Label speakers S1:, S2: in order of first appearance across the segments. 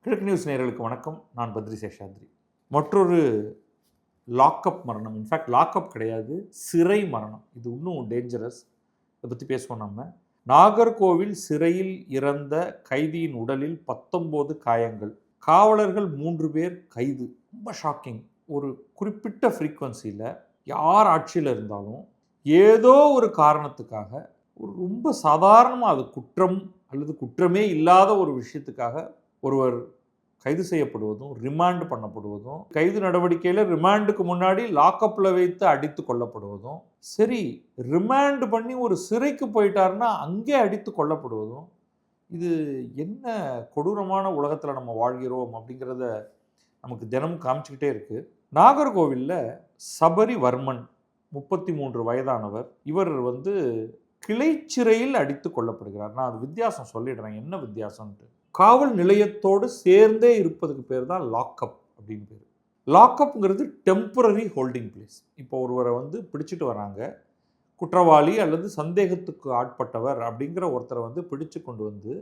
S1: கிழக்கு நியூஸ் நேயர்களுக்கு வணக்கம். நான் பத்ரி சேஷாத்ரி. மற்றொரு லாக்அப் மரணம், இன்ஃபேக்ட் லாக்அப் கிடையாது, சிறை மரணம். இது இன்னும் டேஞ்சரஸ். இதை பற்றி பேசுவோம் நம்ம. நாகர்கோவில் சிறையில் இறந்த கைதியின் உடலில் 19 காயங்கள், காவலர்கள் 3 பேர் கைது. ரொம்ப ஷாக்கிங். ஒரு குறிப்பிட்ட ஃப்ரீக்வன்சியில் யார் ஆட்சியில் இருந்தாலும் ஏதோ ஒரு காரணத்துக்காக ஒரு ரொம்ப சாதாரணமாக அது குற்றம் அல்லது குற்றமே இல்லாத ஒரு விஷயத்துக்காக ஒருவர் கைது செய்யப்படுவதும் ரிமாண்ட் பண்ணப்படுவதும், கைது நடவடிக்கையில் ரிமாண்டுக்கு முன்னாடி லாக்அப்பில் வைத்து அடித்து கொல்லப்படுவதும், சரி ரிமாண்ட் பண்ணி ஒரு சிறைக்கு போயிட்டாருன்னா அங்கே அடித்து கொல்லப்படுவதும், இது என்ன கொடூரமான உலகத்தில் நம்ம வாழ்கிறோம் அப்படிங்கிறத நமக்கு தினமும் காமிச்சிக்கிட்டே இருக்குது. நாகர்கோவிலில் சபரிவர்மன் 33 வயதானவர். இவர் கிளைச்சிறையில் அடித்து கொல்லப்படுகிறார். நான் அது வித்தியாசம் சொல்லிடுறேன், என்ன வித்தியாசம்ன்ட்டு. காவல் நிலையத்தோடு சேர்ந்தே இருப்பதுக்கு பேர் தான் லாக்அப் அப்படின்னு பேர். லாக்அப்ங்கிறது டெம்பரரி ஹோல்டிங் பிளேஸ். இப்போ ஒருவரை பிடிச்சிட்டு வராங்க, குற்றவாளி அல்லது சந்தேகத்துக்கு ஆட்பட்டவர் அப்படிங்கிற ஒருத்தரை பிடிச்சு கொண்டு வந்து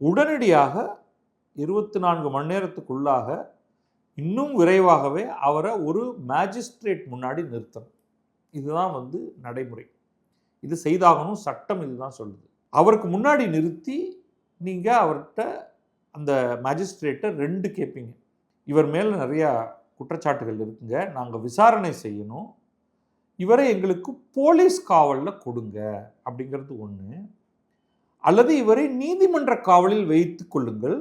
S1: உடனடியாக 24 மணி நேரத்துக்குள்ளாக இன்னும் விரைவாகவே அவரை ஒரு மேஜிஸ்ட்ரேட் முன்னாடி நிறுத்தணும். இதுதான் நடைமுறை. இது செய்தாகணும், சட்டம் இதுதான் சொல்லுது. அவருக்கு முன்னாடி நிறுத்தி நீங்கள் அவர்கிட்ட அந்த மேஜிஸ்ட்ரேட்டை 2 கேட்பீங்க. இவர் மேலே நிறையா குற்றச்சாட்டுகள் இருக்குங்க, நாங்கள் விசாரணை செய்யணும், இவரை எங்களுக்கு போலீஸ் காவலில் கொடுங்க அப்படிங்கிறது ஒன்று. அல்லது இவரை நீதிமன்ற காவலில் வைத்து கொள்ளுங்கள்,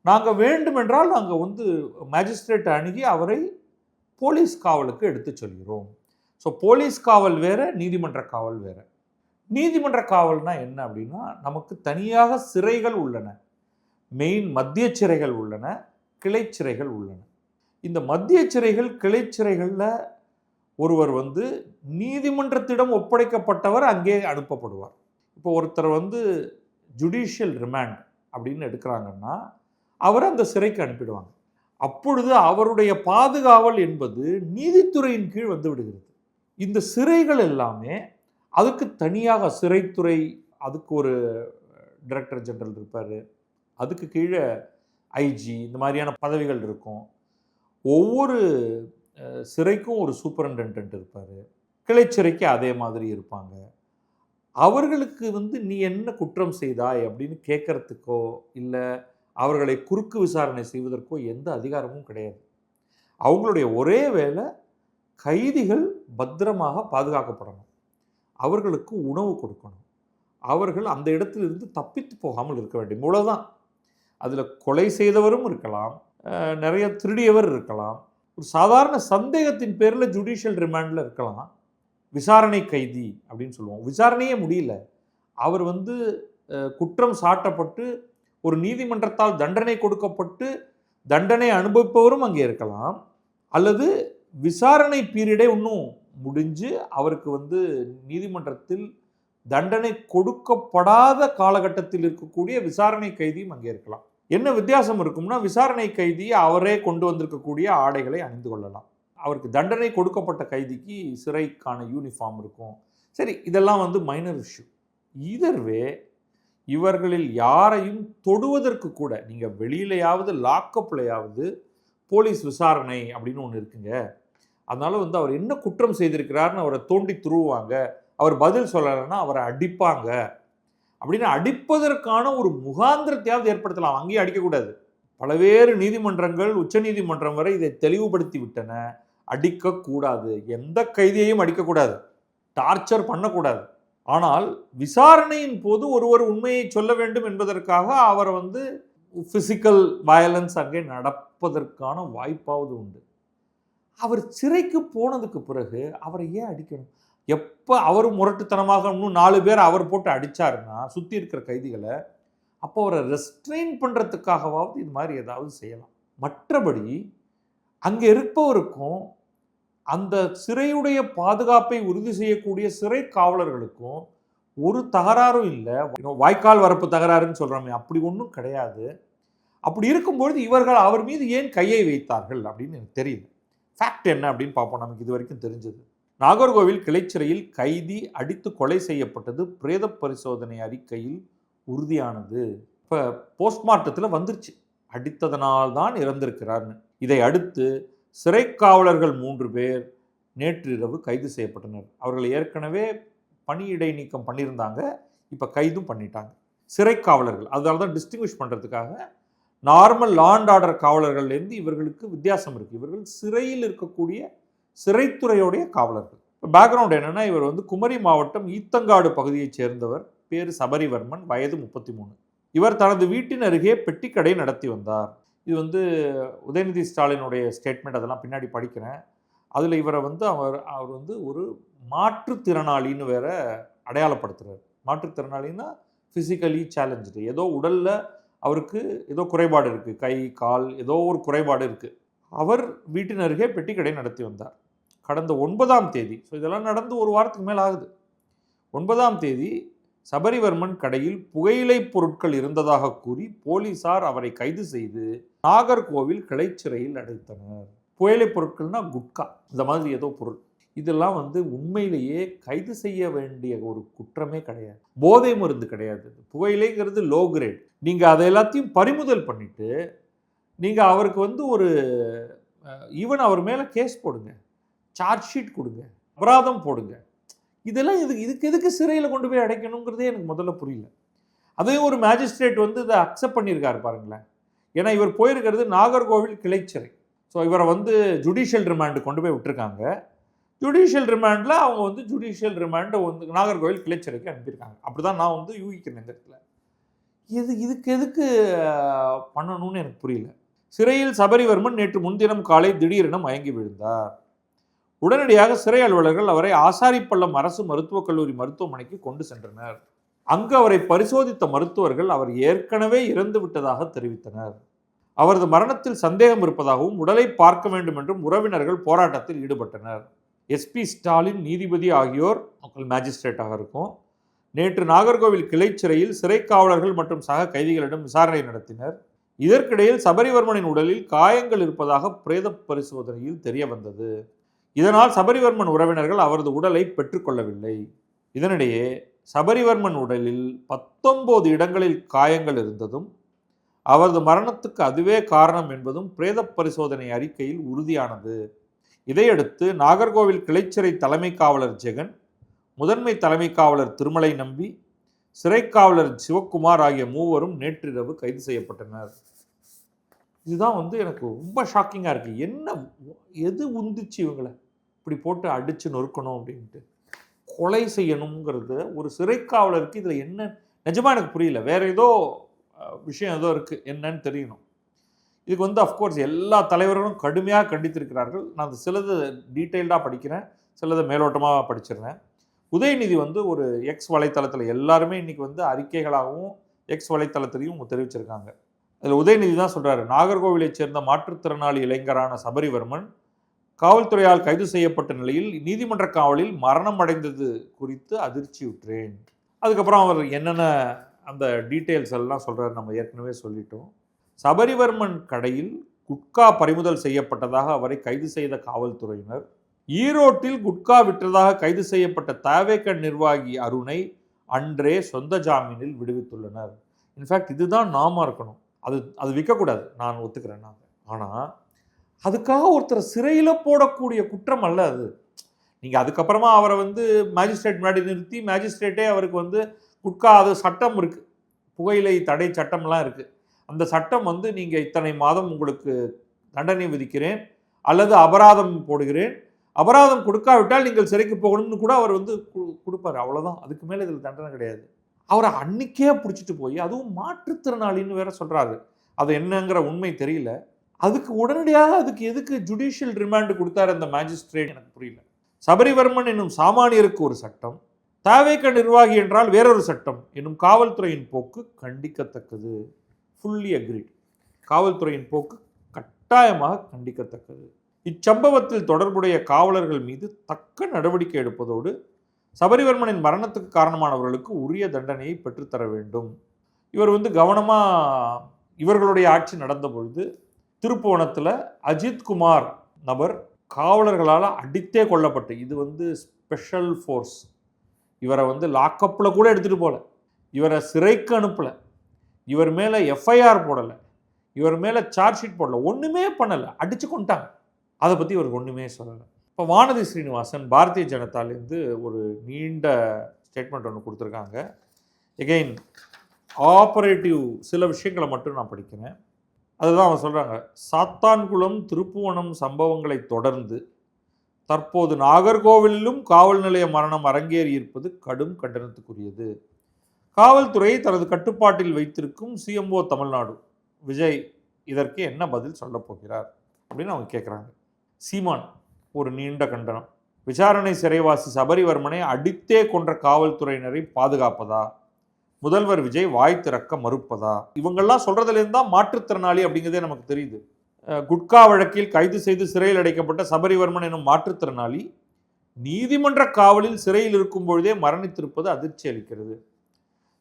S1: நாங்கள் வேண்டுமென்றால் நாங்கள் மேஜிஸ்ட்ரேட்டை அணுகி அவரை போலீஸ் காவலுக்கு எடுத்து சொல்கிறோம். ஸோ போலீஸ் காவல் வேறு, நீதிமன்ற காவல் வேறு. நீதிமன்ற காவல்னா என்ன அப்படின்னா, நமக்கு தனியாக சிறைகள் உள்ளன. மெயின் மத்திய சிறைகள் உள்ளன, கிளை சிறைகள் உள்ளன. இந்த மத்திய சிறைகள், கிளை சிறைகளில் ஒருவர் நீதிமன்றத்திடம் ஒப்படைக்கப்பட்டவர் அங்கே அனுப்பப்படுவார். இப்போ ஒருத்தர் ஜுடிஷியல் ரிமாண்ட் அப்படின்னு எடுக்கிறாங்கன்னா அவரை அந்த சிறைக்கு அனுப்பிடுவாங்க. அப்பொழுது அவருடைய பாதுகாவல் என்பது நீதித்துறையின் கீழ் விடுகிறது. இந்த சிறைகள் எல்லாமே அதுக்கு தனியாக சிறைத்துறை, அதுக்கு ஒரு டைரக்டர் ஜெனரல் இருப்பார், அதுக்கு கீழே ஐஜி, இந்த மாதிரியான பதவிகள் இருக்கும். ஒவ்வொரு சிறைக்கும் ஒரு சூப்பரண்டென்டென்ட் இருப்பார். கிளைச்சிறைக்கு அதே மாதிரி இருப்பாங்க. அவர்களுக்கு நீ என்ன குற்றம் செய்தாய் அப்படின்னு கேட்கறதுக்கோ இல்லை அவர்களை குறுக்கு விசாரணை செய்வதற்கோ எந்த அதிகாரமும் கிடையாது. அவங்களுடைய ஒரே வேலை கைதிகள் பத்திரமாக பாதுகாக்கப்படணும், அவர்களுக்கு உணவு கொடுக்கணும், அவர்கள் அந்த இடத்திலிருந்து தப்பித்து போகாமல் இருக்க வேண்டும், இவ்வளோதான். அதில் கொலை செய்தவரும் இருக்கலாம், நிறைய திருடியவர் இருக்கலாம், ஒரு சாதாரண சந்தேகத்தின் பேரில் ஜுடிஷியல் ரிமாண்டில் இருக்கலாம். விசாரணை கைதி அப்படின்னு சொல்லுவோம். விசாரணையே முடியல, அவர் குற்றம் சாட்டப்பட்டு ஒரு நீதிமன்றத்தால் தண்டனை கொடுக்கப்பட்டு தண்டனை அனுபவிப்பவரும் அங்கே இருக்கலாம். அல்லது விசாரணை பீரியடே இன்னும் முடிஞ்சு அவருக்கு நீதிமன்றத்தில் தண்டனை கொடுக்கப்படாத காலகட்டத்தில் இருக்கக்கூடிய விசாரணை கைதியும் அங்கே இருக்கலாம். என்ன வித்தியாசம் இருக்கும்னா, விசாரணை கைதி அவரே கொண்டு வந்திருக்கக்கூடிய ஆடைகளை அணிந்து கொள்ளலாம். அவருக்கு தண்டனை கொடுக்கப்பட்ட கைதிக்கு சிறைக்கான யூனிஃபார்ம் இருக்கும். சரி, இதெல்லாம் மைனர் இஷ்யூ. இதர்வே இவர்களில் யாரையும் தொடுவதற்கு கூட, நீங்கள் வெளியிலையாவது லாக்அப்லையாவது போலீஸ் விசாரணை அப்படின்னு ஒன்று இருக்குங்க, அதனால அவர் என்ன குற்றம் செய்திருக்கிறார்னு அவரை தோண்டி துருவாங்க, அவர் பதில் சொல்லலைன்னா அவரை அடிப்பாங்க அப்படின்னு அடிப்பதற்கான ஒரு முகாந்திரத்தையாவது ஏற்படுத்தலாம். அங்கேயும் அடிக்கக்கூடாது. பல்வேறு நீதிமன்றங்கள், உச்ச நீதிமன்றம் வரை இதை தெளிவுபடுத்தி விட்டன. அடிக்கக்கூடாது, எந்த கைதியையும் அடிக்கக்கூடாது, டார்ச்சர் பண்ணக்கூடாது. ஆனால் விசாரணையின் போது ஒருவர் உண்மையை சொல்ல வேண்டும் என்பதற்காக அவரை ஃபிசிக்கல் வயலன்ஸ் அங்கே நடப்பதற்கான வாய்ப்பாவது உண்டு. அவர் சிறைக்கு போனதுக்கு பிறகு அவரை ஏன் அடிக்கணும்? எப்போ அவர் முரட்டுத்தனமாக இன்னும் 4 பேர் அவர் போட்டு அடித்தாருன்னா சுற்றி இருக்கிற கைதிகளை, அப்போ அவரை ரெஸ்ட்ரெயின் பண்ணுறதுக்காகவாவது இது மாதிரி ஏதாவது செய்யலாம். மற்றபடி அங்கே இருப்பவருக்கும் அந்த சிறையுடைய பாதுகாப்பை உறுதி செய்யக்கூடிய சிறை காவலர்களுக்கும் ஒரு தகராறும் இல்லை. வாய்க்கால் வரப்பு தகராறுன்னு சொல்கிறோமே, அப்படி ஒன்றும் கிடையாது. அப்படி இருக்கும்பொழுது இவர்கள் அவர் மீது ஏன் கையை வைத்தார்கள் அப்படின்னு எனக்கு தெரியல. ஃபேக்ட் என்ன அப்படின்னு பார்ப்போம். நமக்கு இது வரைக்கும் தெரிஞ்சது, நாகர்கோவில் கிளைச்சிறையில் கைதி அடித்து கொலை செய்யப்பட்டது பிரேத பரிசோதனை அறிக்கையில் உறுதியானது. இப்போ போஸ்ட்மார்ட்டத்தில் வந்துருச்சு. அடித்ததனால் தான் இறந்திருக்கிறார்னு. இதை அடுத்து சிறை காவலர்கள் 3 பேர் நேற்று இரவு கைது செய்யப்பட்டனர். அவர்கள் ஏற்கனவே பணியிடை நீக்கம் பண்ணியிருந்தாங்க, இப்போ கைதும் பண்ணிட்டாங்க. சிறை காவலர்கள், அதனால தான் டிஸ்டிங்விஷ் பண்ணுறதுக்காக நார்மல் லா அண்ட் ஆர்டர் காவலர்கள்லேருந்து இவர்களுக்கு வித்தியாசம் இருக்குது. இவர்கள் சிறையில் இருக்கக்கூடிய சிறைத்துறையுடைய காவலர்கள். இப்போ பேக்ரவுண்ட் என்னென்னா, இவர் வந்து குமரி மாவட்டம் ஈத்தங்காடு பகுதியைச் சேர்ந்தவர். பேர் சபரிவர்மன், வயது 33. இவர் தனது வீட்டின் அருகே பெட்டிக்கடை நடத்தி வந்தார். இது வந்து உதயநிதி ஸ்டாலினுடைய ஸ்டேட்மெண்ட், அதெல்லாம் பின்னாடி படிக்கிறேன். அதில் இவரை வந்து அவர் வந்து ஒரு மாற்றுத்திறனாளின்னு வேற அடையாளப்படுத்துகிறார். மாற்றுத்திறனாளின்னா ஃபிசிக்கலி சேலஞ்சு, ஏதோ உடலில் அவருக்கு ஏதோ குறைபாடு இருக்குது, கை கால் ஏதோ ஒரு குறைபாடு இருக்குது. அவர் வீட்டின் அருகே பெட்டிக்கடை நடத்தி வந்தார். கடந்த 9ஆம் தேதி, ஸோ இதெல்லாம் நடந்து ஒரு வாரத்துக்கு மேலே ஆகுது. 9ஆம் தேதி சபரிவர்மன் கடையில் புகையிலை பொருட்கள் இருந்ததாக கூறி போலீசார் அவரை கைது செய்து நாகர்கோவில் கிளைச்சிறையில் அடைத்தனர். புகையிலை பொருட்கள்னா குட்கா, இந்த மாதிரி ஏதோ பொருள். இதெல்லாம் வந்து உண்மையிலேயே கைது செய்ய வேண்டிய ஒரு குற்றமே கிடையாது, போதை மருந்து கிடையாது. புகையிலைங்கிறது லோ கிரேட். நீங்கள் அதை எல்லாத்தையும் பறிமுதல் பண்ணிட்டு நீங்கள் அவருக்கு வந்து ஒரு ஈவன் அவர் மேலே கேஸ் போடுங்க, சார்ஜ் ஷீட் கொடுங்க, அபராதம் போடுங்க. இதெல்லாம் இதுக்கு எதுக்கு சிறையில் கொண்டு போய் அடைக்கணுங்கிறதே எனக்கு முதல்ல புரியல. அதையும் ஒரு மேஜிஸ்ட்ரேட் வந்து இதை அக்செப்ட் பண்ணியிருக்காரு பாருங்களேன். ஏன்னா இவர் போயிருக்கிறது நாகர்கோவில் கிளைச்சிறை. ஸோ இவரை வந்து ஜுடிஷியல் ரிமாண்டு கொண்டு போய் விட்டுருக்காங்க. ஜுடிஷியல் ரிமாண்டில் அவங்க வந்து ஜுடிஷியல் ரிமாண்டை வந்து நாகர்கோவில் கிளைச்சிறைக்கு அனுப்பியிருக்காங்க. அப்படி தான் நான் வந்து யூகிக்கிறேன் இந்த இடத்துல. இதுக்கு எதுக்கு பண்ணணும்னு எனக்கு புரியல. சிறையில் சபரிவர்மன் நேற்று முன்தினம் காலை திடீரென மயங்கி விழுந்தார். உடனடியாக சிறை அலுவலர்கள் அவரை ஆசாரிப்பள்ளம் அரசு மருத்துவக் கல்லூரி மருத்துவமனைக்கு கொண்டு சென்றனர். அங்கு அவரை பரிசோதித்த மருத்துவர்கள் அவர் ஏற்கனவே இறந்து விட்டதாக தெரிவித்தனர். அவரது மரணத்தில் சந்தேகம் இருப்பதாகவும் உடலை பார்க்க வேண்டும் என்றும் உறவினர்கள் போராட்டத்தில் ஈடுபட்டனர். எஸ்பி ஸ்டாலின், நீதிபதி ஆகியோர் மேஜிஸ்ட்ரேட்டாக இருக்கும், நேற்று நாகர்கோவில் கிளைச்சிறையில் சிறை காவலர்கள் மற்றும் சக கைதிகளிடம் விசாரணை நடத்தினர். இதற்கிடையில் சபரிவர்மனின் உடலில் காயங்கள் இருப்பதாக பிரேத பரிசோதனையில் தெரிய வந்தது. இதனால் சபரிவர்மன் உறவினர்கள் அவரது உடலை பெற்றுக்கொள்ளவில்லை. இதனிடையே சபரிவர்மன் உடலில் 19 இடங்களில் காயங்கள் இருந்ததும் அவரது மரணத்துக்கு அதுவே காரணம் என்பதும் பிரேத பரிசோதனை அறிக்கையில் உறுதியானது. இதையடுத்து நாகர்கோவில் கிளைச்சிறை தலைமை காவலர் ஜெகன், முதன்மை தலைமை காவலர் திருமலை நம்பி, சிறை காவலர் சிவக்குமார் ஆகிய 3வரும் நேற்றிரவு கைது செய்யப்பட்டனர். இதுதான் வந்து எனக்கு ரொம்ப ஷாக்கிங்காக இருக்குது. எது உந்துச்சு இவங்களை இப்படி போட்டு அடித்து நொறுக்கணும் அப்படின்ட்டு, கொலை செய்யணுங்கிறது ஒரு சிறை காவலருக்கு இதில் என்ன நிஜமாக எனக்கு புரியல. வேறு ஏதோ விஷயம் ஏதோ இருக்குது, என்னன்னு தெரியணும். இதுக்கு வந்து அஃப்கோர்ஸ் எல்லா தலைவர்களும் கடுமையாக கண்டித்திருக்கிறார்கள். நான் சிலது டீட்டெயில்டாக படிக்கிறேன், சிலதை மேலோட்டமாக படிச்சிடுறேன். உதயநிதி வந்து ஒரு எக்ஸ் வலைத்தளத்தில் எல்லாருமே இன்றைக்கி வந்து அறிக்கைகளாகவும் எக்ஸ் வலைத்தளத்திலையும் தெரிவிச்சிருக்காங்க. அதில் உதயநிதி தான் சொல்கிறாரு, நாகர்கோவிலைச் சேர்ந்த மாற்றுத்திறனாளி இளைஞரான சபரிவர்மன் காவல்துறையால் கைது செய்யப்பட்ட நிலையில் நீதிமன்ற காவலில் மரணம் அடைந்தது குறித்து அதிர்ச்சியுற்றேன். அதுக்கப்புறம் அவர் என்னென்ன அந்த டீட்டெயில்ஸ் எல்லாம் சொல்கிறாரு நம்ம ஏற்கனவே சொல்லிட்டோம். சபரிவர்மன் கடையில் குட்கா பறிமுதல் செய்யப்பட்டதாக அவரை கைது செய்த காவல்துறையினர் ஈரோட்டில் குட்கா விற்றதாக கைது செய்யப்பட்ட தவேக நிர்வாகி அருணை அன்றே சொந்த ஜாமீனில் விடுவித்துள்ளனர். இன்ஃபேக்ட் இதுதான் நாம இருக்கணும், அது விற்கக்கூடாது, நான் ஒத்துக்கிறேன். ஆனால் அதுக்காக ஒருத்தர் சிறையில் போடக்கூடிய குற்றம் அல்ல அது. நீங்கள் அதுக்கப்புறமா அவரை வந்து மேஜிஸ்ட்ரேட் முன்னாடி நிறுத்தி மேஜிஸ்ட்ரேட்டே அவருக்கு வந்து குட்கா, அது சட்டம் இருக்குது, புகையிலை தடை சட்டம்லாம் இருக்குது. அந்த சட்டம் வந்து நீங்கள் இத்தனை மாதம் உங்களுக்கு தண்டனை விதிக்கிறேன் அல்லது அபராதம் போடுகிறேன், அபராதம் கொடுக்காவிட்டால் நீங்கள் சிறைக்கு போகணும்னு கூட அவர் வந்து கொடுப்பார். அவ்வளோதான், அதுக்கு மேலே இதில் தண்டனை கிடையாது. அவரை அன்னைக்கே பிடிச்சிட்டு போய் அதுவும் மாற்றுத்திறனாளின்னு வேற சொல்கிறாரு. அது என்னங்கிற உண்மை தெரியல. அதுக்கு உடனடியாக அதுக்கு எதுக்கு ஜுடிஷியல் ரிமாண்டு கொடுத்தாரு அந்த மேஜிஸ்ட்ரேட், எனக்கு புரியல. சபரிவர்மன் என்னும் சாமானியருக்கு ஒரு சட்டம், தவேக நிர்வாகி என்றால் வேறொரு சட்டம் என்னும் காவல்துறையின் போக்கு கண்டிக்கத்தக்கது. Fully agreed. காவல்துறையின் போக்கு கட்டாயமாக கண்டிக்கத்தக்கது. இச்சம்பவத்தில் தொடர்புடைய காவலர்கள் மீது தக்க நடவடிக்கை எடுப்பதோடு சபரிவர்மனின் மரணத்துக்கு காரணமானவர்களுக்கு உரிய தண்டனையை பெற்றுத்தர வேண்டும். இவர் வந்து கவனமாக இவர்களுடைய ஆட்சி நடந்த பொழுது திருப்புவனத்தில் அஜித்குமார் நபர் காவலர்களால் அடித்தே கொல்லப்பட்டு, இது வந்து ஸ்பெஷல் ஃபோர்ஸ், இவரை வந்து லாக்கப்பில் கூட எடுத்துகிட்டு போகல, இவரை சிறைக்கு அனுப்பலை, இவர் மேலே எஃப்ஐஆர் போடலை, இவர் மேலே சார்ஜ் ஷீட் போடல, ஒன்றுமே பண்ணலை, அடிச்சு கொண்டாங்க. அதை பற்றி இவருக்கு ஒன்றுமே சொல்லலை. இப்போ வானதி ஸ்ரீனிவாசன் பாரதிய ஜனதாலேருந்து ஒரு நீண்ட ஸ்டேட்மெண்ட் ஒன்று கொடுத்துருக்காங்க. எகெயின் ஆப்பரேட்டிவ் சில விஷயங்களை மட்டும் நான் படிக்கிறேன். அதுதான் அவங்க சொல்கிறாங்க. சாத்தான்குளம் திருப்புவனம் சம்பவங்களை தொடர்ந்து தற்போது நாகர்கோவிலிலும் காவல் நிலைய மரணம் அரங்கேறி இருப்பது கடும் கண்டனத்துக்குரியது. காவல்துறையை தனது கட்டுப்பாட்டில் வைத்திருக்கும் சிஎம்ஓ தமிழ்நாடு விஜய் இதற்கு என்ன பதில் சொல்ல போகிறார் அப்படின்னு அவங்க கேட்குறாங்க. சீமான் ஒரு நீண்ட கண்டனம். விசாரணை சிறைவாசி சபரிவர்மனை அடித்தே கொன்ற காவல்துறையினரை பாதுகாப்பதா, முதல்வர் விஜய் வாய் திறக்க மறுப்பதா? இவங்கெல்லாம் சொல்றதுலேருந்து தான் மாற்றுத்திறனாளி அப்படிங்கிறதே நமக்கு தெரியுது. குட்கா வழக்கில் கைது செய்து சிறையில் அடைக்கப்பட்ட சபரிவர்மன் எனும் மாற்றுத்திறனாளி நீதிமன்ற காவலில் சிறையில் இருக்கும் பொழுதே மரணித்திருப்பது அதிர்ச்சி அளிக்கிறது.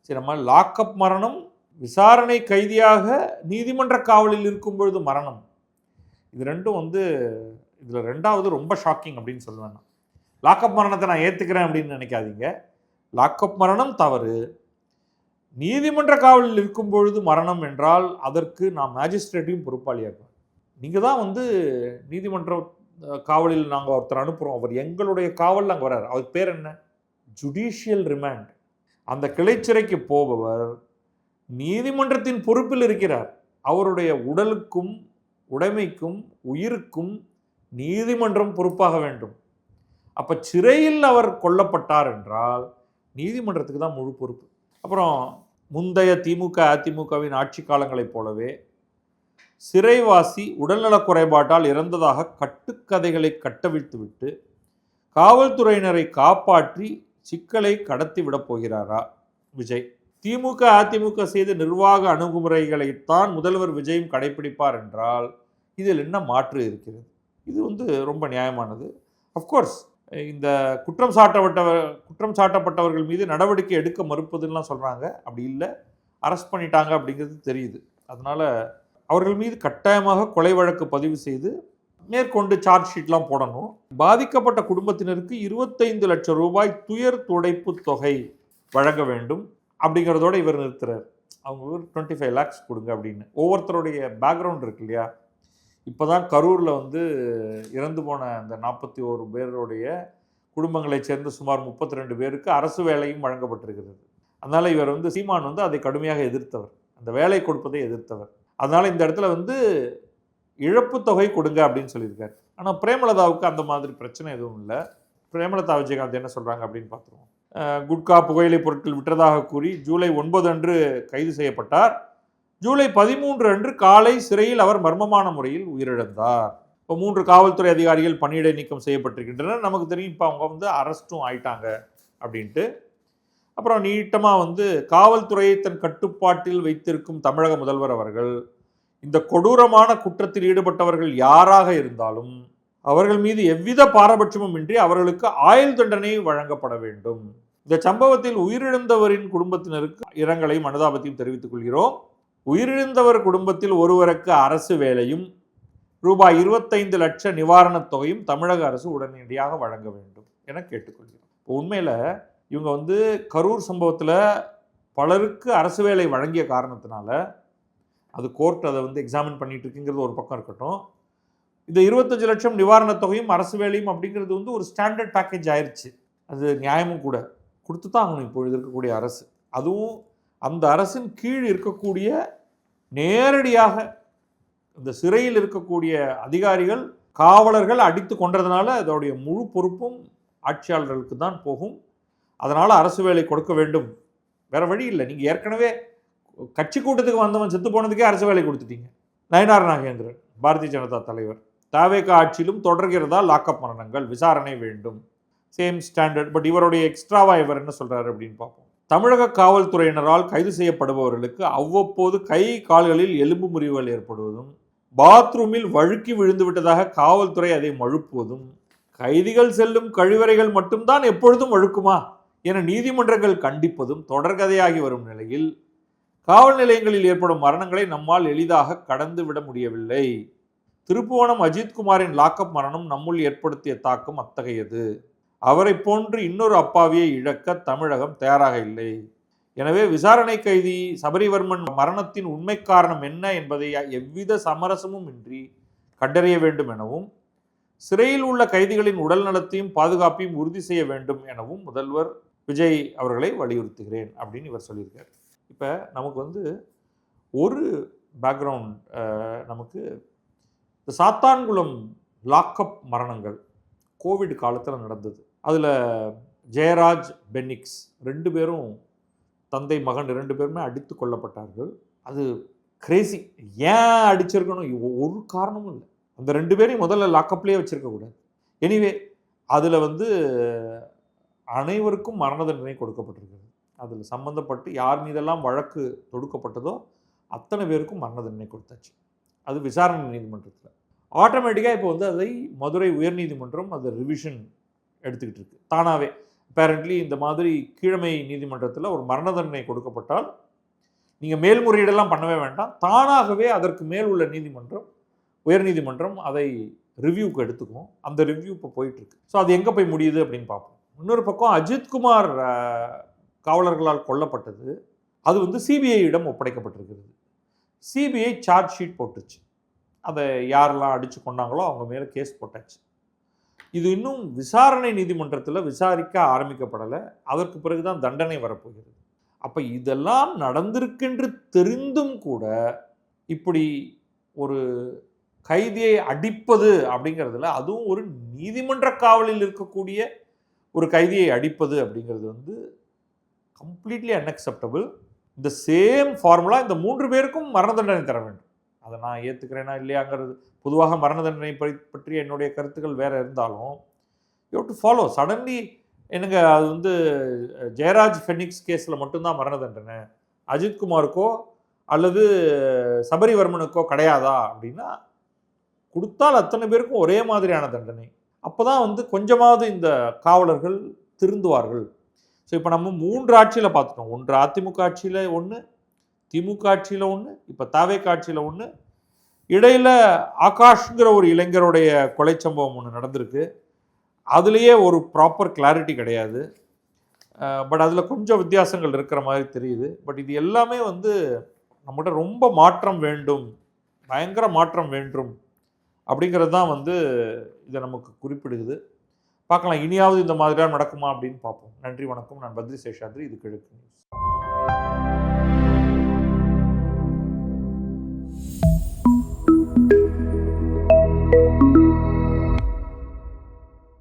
S1: சரி, நம்ம லாக்அப் மரணம், விசாரணை கைதியாக நீதிமன்ற காவலில் இருக்கும் பொழுது மரணம், இது ரெண்டும் இதில் ரெண்டாவது ரொம்ப ஷாக்கிங் அப்படின்னு சொல்லுவேன் நான். லாக்அப் மரணத்தை நான் ஏற்றுக்கிறேன் அப்படின்னு நினைக்காதீங்க. லாக்அப் மரணம் தவறு. நீதிமன்ற காவலில் இருக்கும் பொழுது மரணம் என்றால் அதற்கு நான் மேஜிஸ்ட்ரேட்டையும் பொறுப்பாளியாக்குவேன். நீங்கள் தான் நீதிமன்ற காவலில் நாங்கள் ஒருத்தர் அனுப்புகிறோம், அவர் எங்களுடைய காவலில் அங்கே வர்றார், அவர் பேர் என்ன? Judicial remand. அந்த கிளைச்சிறைக்கு போபவர் நீதிமன்றத்தின் பொறுப்பில் இருக்கிறார். அவருடைய உடலுக்கும் உடைமைக்கும் உயிருக்கும் நீதிமன்றம் பொறுப்பாக வேண்டும். அப்போ சிறையில் அவர் கொல்லப்பட்டார் என்றால் நீதிமன்றத்துக்கு தான் முழு பொறுப்பு. அப்புறம் முந்தைய திமுக அதிமுகவின் ஆட்சி காலங்களைப் போலவே சிறைவாசி உடல்நலக் குறைபாட்டால் இறந்ததாக கட்டுக்கதைகளை கட்டவிழ்த்துவிட்டு காவல்துறையினரை காப்பாற்றி சிக்கலை கடத்தி விடப் போகிறாரா விஜய்? திமுக அதிமுக செய்த நிர்வாக அணுகுமுறைகளைத்தான் முதல்வர் விஜயும் கடைபிடிப்பார் என்றால் இதில் என்ன மாற்று இருக்கிறது? இது ரொம்ப நியாயமானது. அஃப்கோர்ஸ் இந்த குற்றம் சாட்டப்பட்டவர்கள் மீது நடவடிக்கை எடுக்க மறுப்பதுலாம் சொல்கிறாங்க. அப்படி இல்லை, அரெஸ்ட் பண்ணிட்டாங்க அப்படிங்கிறது தெரியுது. அதனால் அவர்கள் மீது கட்டாயமாக கொலை வழக்கு பதிவு செய்து மேற்கொண்டு சார்ஜ் ஷீட்லாம் போடணும். பாதிக்கப்பட்ட குடும்பத்தினருக்கு 25 லட்சம் ரூபாய் துயர் துடைப்பு தொகை வழங்க வேண்டும் அப்படிங்கிறதோடு இவர் நிறுத்துறார். அவங்க 25 lakhs கொடுங்க அப்படின்னு. ஒவ்வொருத்தருடைய பேக்ரவுண்ட் இருக்கு இல்லையா? இப்போ தான் கரூரில் இறந்து போன அந்த 41 பேருடைய குடும்பங்களைச் சேர்ந்த சுமார் 32 பேருக்கு அரசு வேலையும் வழங்கப்பட்டிருக்கிறது. அதனால் இவர் சீமான் அதை கடுமையாக எதிர்த்தவர், அந்த வேலை கொடுப்பதை எதிர்த்தவர். அதனால் இந்த இடத்துல இழப்பு தொகை கொடுங்க அப்படின்னு சொல்லியிருக்காரு. ஆனால் பிரேமலதாவுக்கு அந்த மாதிரி பிரச்சனை எதுவும் இல்லை. பிரேமலதா விஜயகாந்த் என்ன சொல்கிறாங்க அப்படின்னு பார்த்துருவோம். குட்கா புகையிலை பொருட்கள் விற்றதாக கூறி ஜூலை 9 அன்று கைது செய்யப்பட்டார். ஜூலை 13 அன்று காலை சிறையில் அவர் மர்மமான முறையில் உயிரிழந்தார். இப்போ 3 காவல்துறை அதிகாரிகள் பணியிடை நீக்கம் செய்யப்பட்டிருக்கின்றனர். நமக்கு தெரியும் இப்போ அவங்க அரெஸ்ட்டும் ஆயிட்டாங்க அப்படின்ட்டு. அப்புறம் நீட்டமாக காவல்துறையை தன் கட்டுப்பாட்டில் வைத்திருக்கும் தமிழக முதல்வர் அவர்கள் இந்த கொடூரமான குற்றத்தில் ஈடுபட்டவர்கள் யாராக இருந்தாலும் அவர்கள் மீது எவ்வித பாரபட்சமும் இன்றி அவர்களுக்கு ஆயுள் தண்டனை வழங்கப்பட வேண்டும். இந்த சம்பவத்தில் உயிரிழந்தவரின் குடும்பத்தினருக்கு இரங்கலையும் அனுதாபத்தையும் தெரிவித்துக் கொள்கிறோம். உயிரிழந்தவர் குடும்பத்தில் ஒருவருக்கு அரசு வேலையும் ரூபாய் 25 லட்சம் நிவாரணத் தொகையும் தமிழக அரசு உடனடியாக வழங்க வேண்டும் என கேட்டுக்கொள்கிறோம். உண்மையில் இவங்க கரூர் சம்பவத்தில் பலருக்கு அரசு வேலை வழங்கிய காரணத்தினால அது கோர்ட் அதை எக்ஸாமின் பண்ணிட்டு இருக்குங்கிறது ஒரு பக்கம் இருக்கட்டும். இந்த 25 லட்சம் நிவாரணத் தொகையும் அரசு வேலையும் அப்படிங்கிறது ஒரு ஸ்டாண்டர்ட் பேக்கேஜ் ஆயிடுச்சு. அது நியாயமும் கூட, கொடுத்து தான் ஆகணும் இப்பொழுது இருக்கக்கூடிய அரசு. அதுவும் அந்த அரசின் கீழ் இருக்கக்கூடிய நேரடியாக இந்த சிறையில் இருக்கக்கூடிய அதிகாரிகள் காவலர்கள் அடித்து கொண்டதுனால அதோடைய முழு பொறுப்பும் ஆட்சியாளர்களுக்கு தான் போகும். அதனால் அரசு வேலை கொடுக்க வேண்டும், வேற வழி இல்லை. நீங்கள் ஏற்கனவே கட்சி கூட்டத்துக்கு வந்தவன் செத்து போனதுக்கே அரசு வேலை கொடுத்துட்டீங்க. நயனார் நாகேந்திரன் பாரதிய ஜனதா தலைவர், தாவேகா ஆட்சியிலும் தொடர்கிறதா லாக்அப் மரணங்கள், விசாரணை வேண்டும், சேம் ஸ்டாண்டர்ட். பட் இவருடைய எக்ஸ்ட்ராவா இவர் என்ன சொல்றாரு அப்படின்னு பார்ப்போம். தமிழக காவல்துறையினரால் கைது செய்யப்படுபவர்களுக்கு அவ்வப்போது கை கால்களில் எலும்பு முறிவுகள் ஏற்படுவதும், பாத்ரூமில் வழுக்கி விழுந்து விட்டதாக காவல்துறை அதை மழுப்புவதும், கைதிகள் செல்லும் கழிவறைகள் மட்டும்தான் எப்பொழுதும் வழுக்குமா என நீதிமன்றங்கள் கண்டிப்பதும் தொடர்கதையாகி வரும் நிலையில் காவல் நிலையங்களில் ஏற்படும் மரணங்களை நம்மால் எளிதாக கடந்து விட முடியவில்லை. திருப்புவனம் அஜித்குமாரின் லாக்அப் மரணம் நம்முள் ஏற்படுத்திய தாக்கம் அத்தகையது. அவரை போன்று இன்னொரு அப்பாவியை இழக்க தமிழகம் தயாராக இல்லை. எனவே விசாரணை கைதி சபரிவர்மன் மரணத்தின் உண்மை காரணம் என்ன என்பதை எவ்வித சமரசமும் இன்றி கண்டறிய வேண்டும் எனவும் சிறையில் உள்ள கைதிகளின் உடல் நலத்தையும் பாதுகாப்பையும் உறுதி செய்ய வேண்டும் எனவும் முதல்வர் விஜய் அவர்களை வலியுறுத்துகிறேன் அப்படின்னு இவர் சொல்லியிருக்கார். இப்போ நமக்கு வந்து ஒரு பேக்ரவுண்ட், நமக்கு இந்த சாத்தான்குளம் லாக்அப் மரணங்கள் கோவிட் காலத்தில் நடந்தது. அதில் ஜெயராஜ், பென்னிக்ஸ் 2 பேரும் தந்தை மகன் 2 பேருமே அடித்து கொல்லப்பட்டார்கள். அது கிரேசி. ஏன் அடிச்சிருக்கணும்? ஒரு காரணமும் இல்லை. அந்த 2 பேரையும் முதல்ல லாக்அப்லேயே வச்சுருக்கக்கூடாது. எனிவே அதில் வந்து அனைவருக்கும் மரண தண்டனை கொடுக்கப்பட்டிருக்கிறது. அதில் சம்பந்தப்பட்டு யார் மீதெல்லாம் வழக்கு தொடுக்கப்பட்டதோ அத்தனை பேருக்கும் மரண தண்டனை கொடுத்தாச்சு. அது விசாரணை நீதிமன்றத்தில். ஆட்டோமேட்டிக்காக இப்போ வந்து அதை மதுரை உயர்நீதிமன்றம் அதை ரிவிஷன் எடுத்துக்கிட்டு இருக்கு தானாகவே. அப்பேரண்ட்லி இந்த மாதிரி கீழமை நீதிமன்றத்தில் ஒரு மரண தண்டனை கொடுக்கப்பட்டால் நீங்கள் மேல்முறையீடெல்லாம் பண்ணவே வேண்டாம், தானாகவே அதற்கு மேல் உள்ள நீதிமன்றம், உயர்நீதிமன்றம் அதை ரிவ்யூக்கு எடுத்துக்கும். அந்த ரிவ்யூ இப்போ போயிட்டுருக்கு. ஸோ அது எங்கே போய் முடியுது அப்படின்னு பார்ப்போம். இன்னொரு பக்கம் அஜித்குமார் காவலர்களால் கொல்லப்பட்டது, அது வந்து சிபிஐயிடம் ஒப்படைக்கப்பட்டிருக்கிறது. சிபிஐ சார்ஜ் ஷீட் போட்டுச்சு. அதை யாரெல்லாம் அடித்து கொண்டாங்களோ அவங்க மேலே கேஸ் போட்டாச்சு. இது இன்னும் விசாரணை நீதிமன்றத்தில் விசாரிக்க ஆரம்பிக்கப்படலை. அதற்கு பிறகு தான் தண்டனை வரப்போகிறது. அப்போ இதெல்லாம் நடந்திருக்கென்று தெரிந்தும் கூட இப்படி ஒரு கைதியை அடிப்பது அப்படிங்கிறதுல, அதுவும் ஒரு நீதிமன்ற காவலில் இருக்கக்கூடிய ஒரு கைதியை அடிப்பது அப்படிங்கிறது வந்து கம்ப்ளீட்லி அன்அக்செப்டபிள். இந்த சேம் ஃபார்முலா இந்த 3 பேருக்கும் மரண தண்டனை தர வேண்டும். அதை நான் ஏற்றுக்கிறேனா இல்லையாங்கிறது, பொதுவாக மரண தண்டனை பற்றி என்னுடைய கருத்துக்கள் வேறு இருந்தாலும் you have to follow. Suddenly என்னங்க அது வந்து ஜெயராஜ் ஃபெனிக்ஸ் கேஸில் மட்டும்தான் மரண தண்டனை, அஜித்குமாருக்கோ அல்லது சபரிவர்மனுக்கோ கிடையாதா அப்படின்னா, கொடுத்தால் அத்தனை பேருக்கும் ஒரே மாதிரியான தண்டனை. அப்போ தான் வந்து கொஞ்சமாவது இந்த காவலர்கள் திருந்துவார்கள். ஸோ இப்போ நம்ம 3 ஆட்சியில் பார்த்துட்டோம். 1 அதிமுக ஆட்சியில் 1, திமுக ஆட்சியில் 1, இப்போ தாவேகா ஆட்சியில் 1, இடையில் ஆகாஷ்ங்கிற ஒரு இளைஞருடைய கொலை சம்பவம் ஒன்று நடந்திருக்கு. அதுலேயே ஒரு ப்ராப்பர் கிளாரிட்டி கிடையாது. பட் அதில் கொஞ்சம் வித்தியாசங்கள் இருக்கிற மாதிரி தெரியுது. பட் இது எல்லாமே வந்து நம்மகிட்ட ரொம்ப மாற்றம் வேண்டும், பயங்கர மாற்றம் வேண்டும் அப்படிங்கிறது தான் வந்து இதை நமக்கு குறிப்பிடுது. பார்க்கலாம் இனியாவது இந்த மாதிரியாக நடக்குமா அப்படின்னு பார்ப்போம். நன்றி, வணக்கம். நான் பத்ரி சேஷாத்ரி. இது கிழக்கு நியூஸ்.